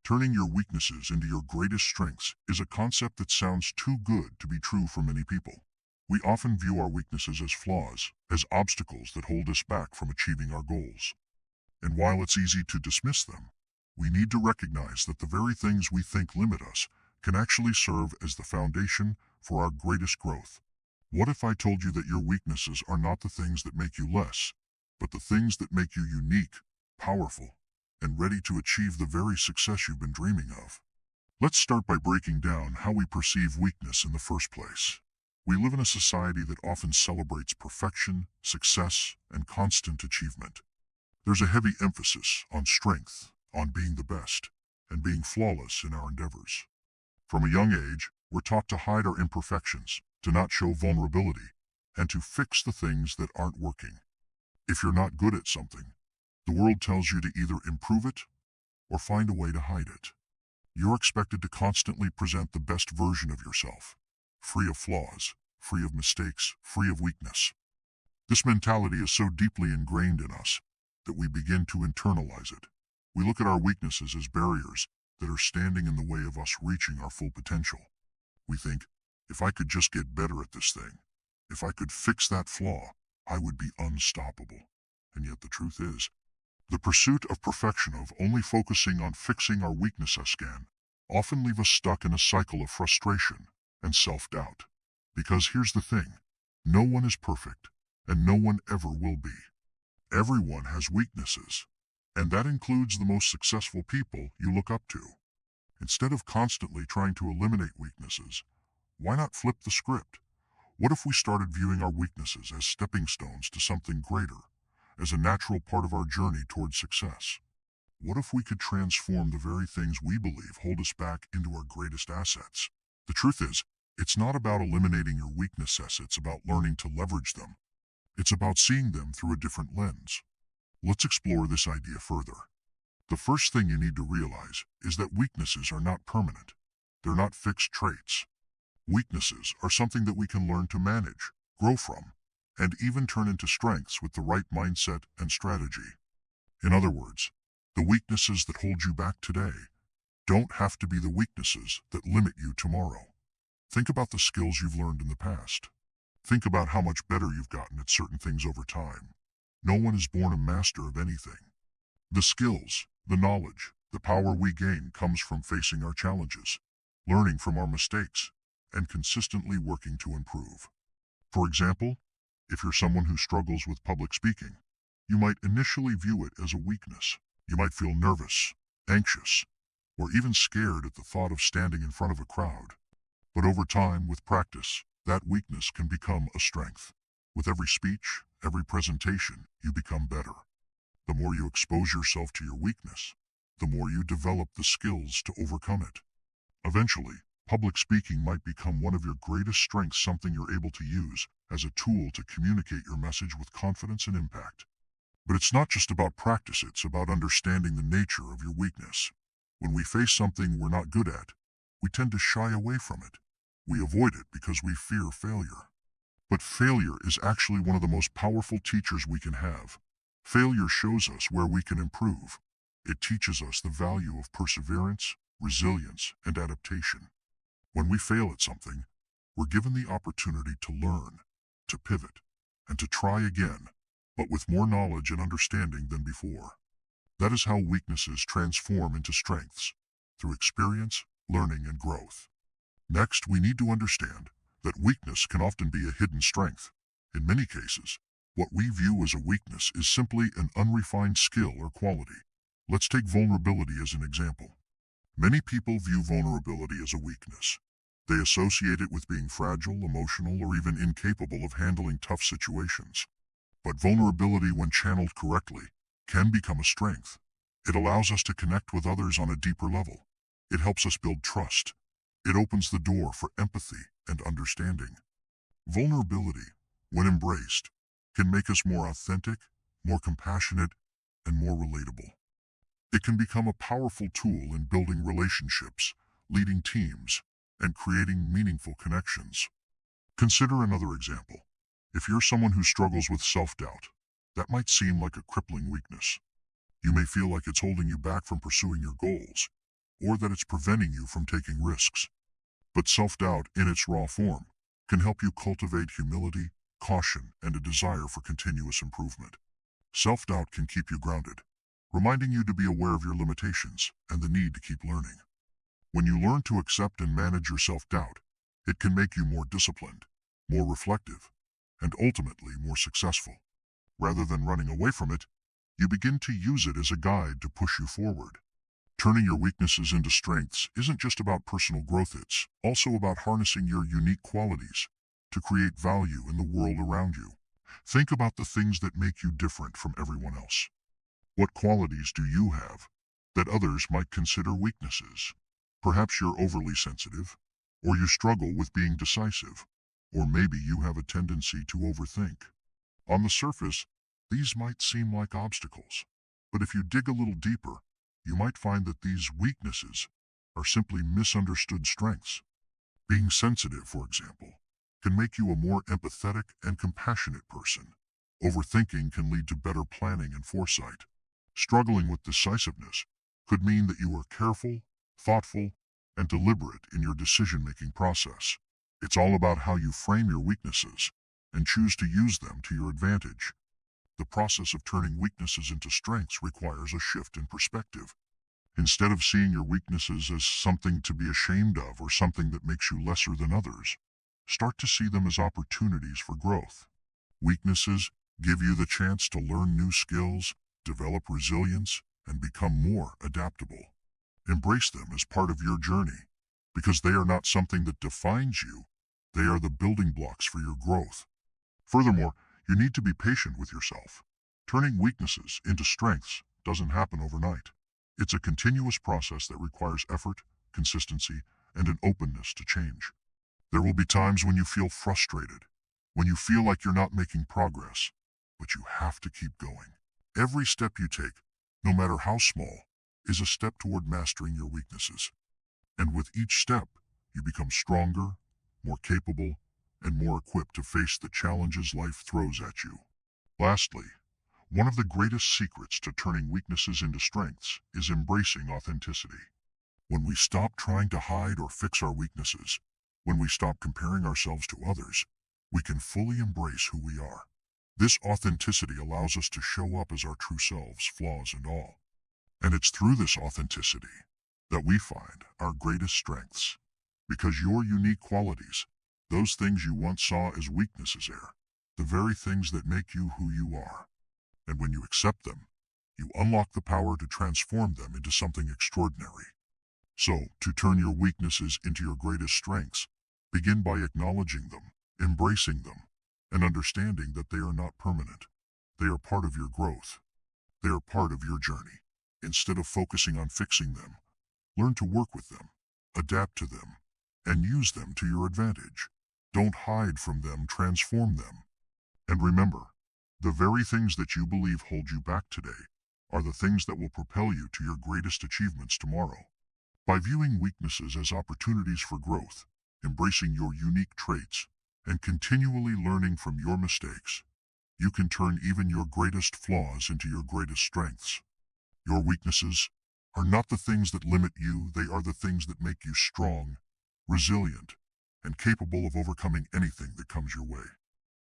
Turning your weaknesses into your greatest strengths is a concept that sounds too good to be true for many people. We often view our weaknesses as flaws, as obstacles that hold us back from achieving our goals. And while it's easy to dismiss them, we need to recognize that the very things we think limit us can actually serve as the foundation for our greatest growth. What if I told you that your weaknesses are not the things that make you less, but the things that make you unique, powerful, and ready to achieve the very success you've been dreaming of? Let's start by breaking down how we perceive weakness in the first place. We live in a society that often celebrates perfection, success, and constant achievement. There's a heavy emphasis on strength, on being the best, and being flawless in our endeavors. From a young age, we're taught to hide our imperfections, to not show vulnerability, and to fix the things that aren't working. If you're not good at something, the world tells you to either improve it or find a way to hide it. You're expected to constantly present the best version of yourself, free of flaws, free of mistakes, free of weakness. This mentality is so deeply ingrained in us that we begin to internalize it. We look at our weaknesses as barriers that are standing in the way of us reaching our full potential. We think, if I could just get better at this thing, if I could fix that flaw, I would be unstoppable. And yet the truth is, the pursuit of perfection, of only focusing on fixing our weaknesses, can often leave us stuck in a cycle of frustration and self-doubt. Because here's the thing, no one is perfect, and no one ever will be. Everyone has weaknesses, and that includes the most successful people you look up to. Instead of constantly trying to eliminate weaknesses, why not flip the script? What if we started viewing our weaknesses as stepping stones to something greater, as a natural part of our journey towards success? What if we could transform the very things we believe hold us back into our greatest assets? The truth is, it's not about eliminating your weaknesses, it's about learning to leverage them. It's about seeing them through a different lens. Let's explore this idea further. The first thing you need to realize is that weaknesses are not permanent. They're not fixed traits. Weaknesses are something that we can learn to manage, grow from, and even turn into strengths with the right mindset and strategy. In other words, the weaknesses that hold you back today don't have to be the weaknesses that limit you tomorrow. Think about the skills you've learned in the past. Think about how much better you've gotten at certain things over time. No one is born a master of anything. The skills, the knowledge, the power we gain comes from facing our challenges, learning from our mistakes, and consistently working to improve. For example, if you're someone who struggles with public speaking, you might initially view it as a weakness. You might feel nervous, anxious, or even scared at the thought of standing in front of a crowd. But over time, with practice, that weakness can become a strength. With every speech, every presentation, you become better. The more you expose yourself to your weakness, the more you develop the skills to overcome it. Eventually, public speaking might become one of your greatest strengths, something you're able to use as a tool to communicate your message with confidence and impact. But it's not just about practice, it's about understanding the nature of your weakness. When we face something we're not good at, we tend to shy away from it. We avoid it because we fear failure. But failure is actually one of the most powerful teachers we can have. Failure shows us where we can improve. It teaches us the value of perseverance, resilience, and adaptation. When we fail at something, we're given the opportunity to learn, to pivot, and to try again, but with more knowledge and understanding than before. That is how weaknesses transform into strengths, through experience, learning, and growth. Next, we need to understand that weakness can often be a hidden strength. In many cases, what we view as a weakness is simply an unrefined skill or quality. Let's take vulnerability as an example. Many people view vulnerability as a weakness. They associate it with being fragile, emotional, or even incapable of handling tough situations. But vulnerability, when channeled correctly, can become a strength. It allows us to connect with others on a deeper level. It helps us build trust. It opens the door for empathy and understanding. Vulnerability, when embraced, can make us more authentic, more compassionate, and more relatable. It can become a powerful tool in building relationships, leading teams, and creating meaningful connections. Consider another example. If you're someone who struggles with self-doubt, that might seem like a crippling weakness. You may feel like it's holding you back from pursuing your goals. or that it's preventing you from taking risks. But self-doubt, in its raw form, can help you cultivate humility, caution, and a desire for continuous improvement. Self-doubt can keep you grounded, reminding you to be aware of your limitations and the need to keep learning. When you learn to accept and manage your self-doubt, it can make you more disciplined, more reflective, and ultimately more successful. Rather than running away from it, you begin to use it as a guide to push you forward. Turning your weaknesses into strengths isn't just about personal growth, it's also about harnessing your unique qualities to create value in the world around you. Think about the things that make you different from everyone else. What qualities do you have that others might consider weaknesses? Perhaps you're overly sensitive, or you struggle with being decisive, or maybe you have a tendency to overthink. On the surface, these might seem like obstacles, but if you dig a little deeper, you might find that these weaknesses are simply misunderstood strengths. Being sensitive, for example, can make you a more empathetic and compassionate person. Overthinking can lead to better planning and foresight. Struggling with decisiveness could mean that you are careful, thoughtful, and deliberate in your decision-making process. It's all about how you frame your weaknesses and choose to use them to your advantage. The process of turning weaknesses into strengths requires a shift in perspective. Instead of seeing your weaknesses as something to be ashamed of or something that makes you lesser than others, start to see them as opportunities for growth. Weaknesses give you the chance to learn new skills, develop resilience, and become more adaptable. Embrace them as part of your journey, because they are not something that defines you, they are the building blocks for your growth. Furthermore, you need to be patient with yourself. Turning weaknesses into strengths doesn't happen overnight. It's a continuous process that requires effort, consistency, and an openness to change. There will be times when you feel frustrated, when you feel like you're not making progress, but you have to keep going. Every step you take, no matter how small, is a step toward mastering your weaknesses. And with each step, you become stronger, more capable, and more equipped to face the challenges life throws at you. Lastly, one of the greatest secrets to turning weaknesses into strengths is embracing authenticity. When we stop trying to hide or fix our weaknesses, when we stop comparing ourselves to others, we can fully embrace who we are. This authenticity allows us to show up as our true selves, flaws and all. And it's through this authenticity that we find our greatest strengths. Because your unique qualities, those things you once saw as weaknesses, are the very things that make you who you are. And when you accept them, you unlock the power to transform them into something extraordinary. So, to turn your weaknesses into your greatest strengths, begin by acknowledging them, embracing them, and understanding that they are not permanent. They are part of your growth. They are part of your journey. Instead of focusing on fixing them, learn to work with them, adapt to them, and use them to your advantage. Don't hide from them, transform them. And remember, the very things that you believe hold you back today are the things that will propel you to your greatest achievements tomorrow. By viewing weaknesses as opportunities for growth, embracing your unique traits, and continually learning from your mistakes, you can turn even your greatest flaws into your greatest strengths. Your weaknesses are not the things that limit you, they are the things that make you strong, resilient, and capable of overcoming anything that comes your way.